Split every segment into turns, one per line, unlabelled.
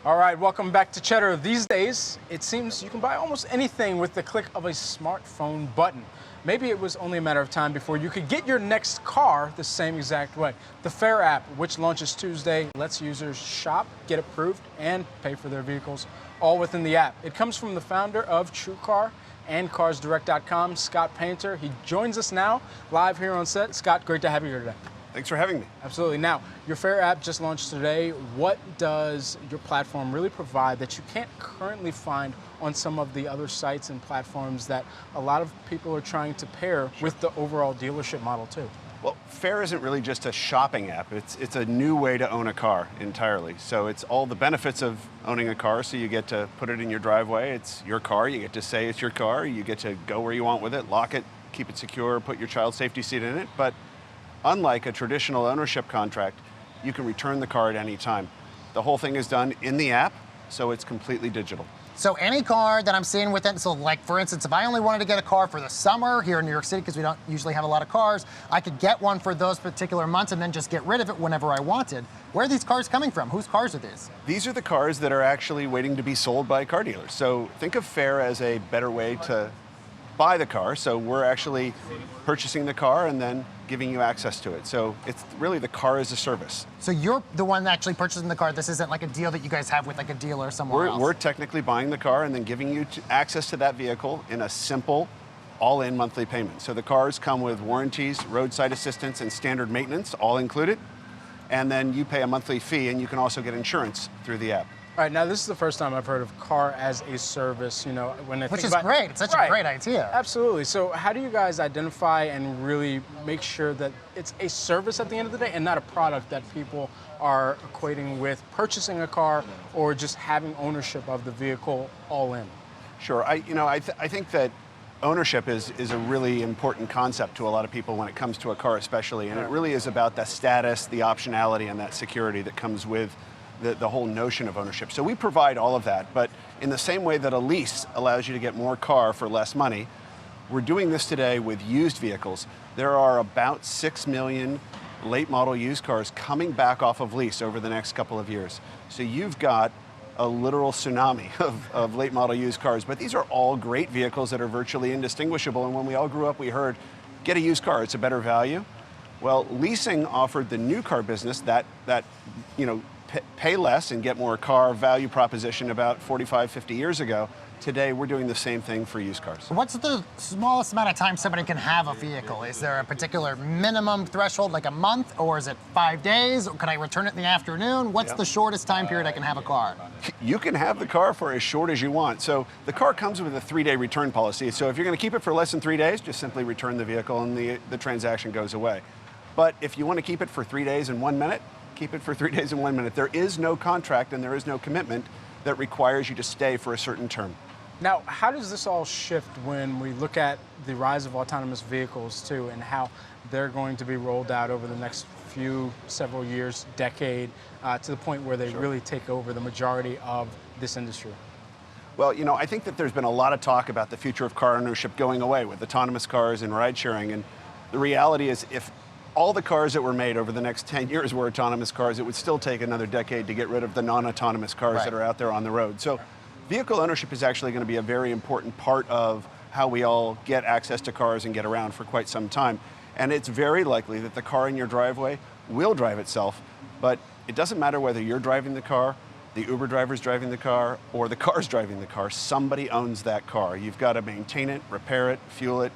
All right, welcome back to Cheddar. These days, it seems you can buy almost anything with the click of a smartphone button. Maybe it was only a matter of time before you could get your next car the same exact way. The Fair app, which launches Tuesday, lets users shop, get approved, and pay for their vehicles, all within the app. It comes from the founder of True Car and CarsDirect.com, Scott Painter. He joins us now, live here on set. Scott, great to have you here today.
Thanks for having me.
Absolutely. Now, your Fair app just launched today. What does your platform really provide that you can't currently find on some of the other sites and platforms that a lot of people are trying to pair with the overall dealership model too?
Well, Fair isn't really just a shopping app. It's a new way to own a car entirely. So it's all the benefits of owning a car. So you get to put it in your driveway. It's your car. You get to say it's your car. You get to go where you want with it, lock it, keep it secure, put your child safety seat in it. But unlike a traditional ownership contract, you can return the car at any time. The whole thing is done in the app, so it's completely digital.
So any car that I'm seeing with it, so like for instance, if I only wanted to get a car for the summer here in New York City, because we don't usually have a lot of cars, I could get one for those particular months and then just get rid of it whenever I wanted. Where are these cars coming from? Whose cars are these?
These are the cars that are actually waiting to be sold by car dealers. So think of Fair as a better way to buy the car. So we're actually purchasing the car and then giving you access to it. So it's really the car as a service.
So you're the one actually purchasing the car. This isn't like a deal that you guys have with like a dealer somewhere else.
We're technically buying the car and then giving you access to that vehicle in a simple, all-in monthly payment. So the cars come with warranties, roadside assistance, and standard maintenance, all included. And then you pay a monthly fee, and you can also get insurance through the app.
All right, now this is the first time I've heard of car as a service, you know, when I think
Which is
about,
great, it's such a great idea.
Absolutely, so how do you guys identify and really make sure that it's a service at the end of the day and not a product that people are equating with purchasing a car or just having ownership of the vehicle all in?
Sure, I think that ownership is a really important concept to a lot of people when it comes to a car especially, and it really is about the status, the optionality, and that security that comes with the whole notion of ownership. So we provide all of that, but in the same way that a lease allows you to get more car for less money, we're doing this today with used vehicles. There are about 6 million late model used cars coming back off of lease over the next couple of years. So you've got a literal tsunami of late model used cars, but these are all great vehicles that are virtually indistinguishable. And when we all grew up, we heard, get a used car, it's a better value. Well, leasing offered the new car business that pay less and get more car value proposition about 45, 50 years ago. Today, we're doing the same thing for used cars.
What's the smallest amount of time somebody can have a vehicle? Is there a particular minimum threshold, like a month, or is it 5 days? Or can I return it in the afternoon? What's the shortest time period I can have a car?
You can have the car for as short as you want. So the car comes with a 3-day return policy. So if you're going to keep it for less than 3 days, just simply return the vehicle and the transaction goes away. But if you want to keep it for 3 days and 1 minute, keep it for 3 days and 1 minute. There is no contract and there is no commitment that requires you to stay for a certain term.
Now, how does this all shift when we look at the rise of autonomous vehicles too, and how they're going to be rolled out over the next several years, decade, to the point where they really take over the majority of this industry?
Well, I think that there's been a lot of talk about the future of car ownership going away with autonomous cars and ride sharing, and the reality is if all the cars that were made over the next 10 years were autonomous cars, it would still take another decade to get rid of the non-autonomous cars that are out there on the road. So vehicle ownership is actually going to be a very important part of how we all get access to cars and get around for quite some time. And it's very likely that the car in your driveway will drive itself, but it doesn't matter whether you're driving the car, the Uber driver's driving the car, or the car's driving the car. Somebody owns that car. You've got to maintain it, repair it, fuel it.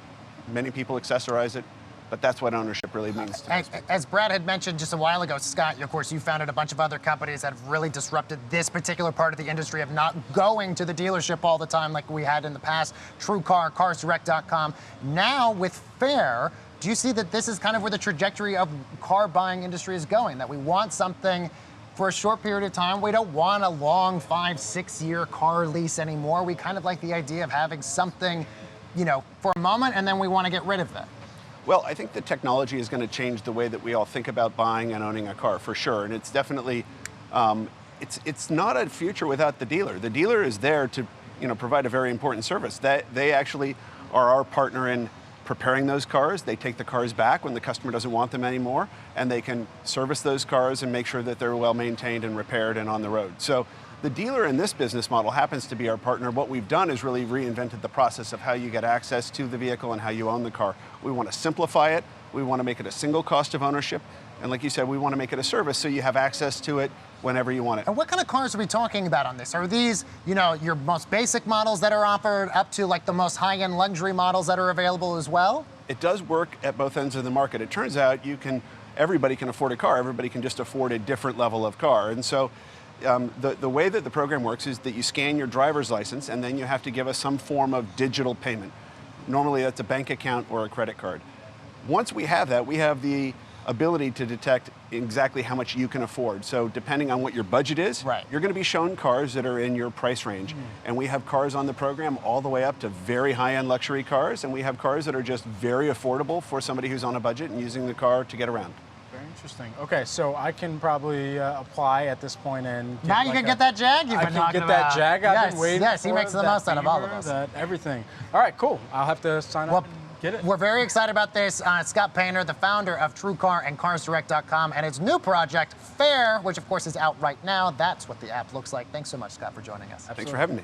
Many people accessorize it. But that's what ownership really means to us.
As Brad had mentioned just a while ago, Scott, of course, you founded a bunch of other companies that have really disrupted this particular part of the industry of not going to the dealership all the time like we had in the past. True Car, CarsDirect.com. Now with Fair, do you see that this is kind of where the trajectory of car buying industry is going? That we want something for a short period of time. We don't want a long 5-6 year car lease anymore. We kind of like the idea of having something, for a moment, and then we want to get rid of it.
Well, I think the technology is going to change the way that we all think about buying and owning a car, for sure. And it's definitely, it's not a future without the dealer. The dealer is there to, provide a very important service. They actually are our partner in preparing those cars. They take the cars back when the customer doesn't want them anymore, and they can service those cars and make sure that they're well maintained and repaired and on the road. So The dealer in this business model happens to be our partner. What we've done is really reinvented the process of how you get access to the vehicle and how you own the car. We want to simplify it. We want to make it a single cost of ownership. And like you said, we want to make it a service so you have access to it whenever you want it.
And what kind of cars are we talking about on this? Are these, you know, your most basic models that are offered up to like the most high-end luxury models that are available as well?
It does work at both ends of the market. It turns out everybody can afford a car. Everybody can just afford a different level of car. And so the way that the program works is that you scan your driver's license and then you have to give us some form of digital payment. Normally that's a bank account or a credit card. Once we have that, we have the ability to detect exactly how much you can afford. So depending on what your budget is,
right,
you're going to be shown cars that are in your price range. And we have cars on the program all the way up to very high-end luxury cars, and we have cars that are just very affordable for somebody who's on a budget and using the car to get around.
Very interesting. Okay, so I can probably apply at this point and
now you can get that Jag you've been talking about.
I can get that Jag I've been waiting for.
Yes, he makes the most out of all of us.
Everything. All right, cool. I'll have to sign up. Get it.
We're very excited about this. Scott Painter, the founder of True Car and CarsDirect.com, and its new project, Fair, which of course is out right now. That's what the app looks like. Thanks so much, Scott, for joining us.
Thanks for having me.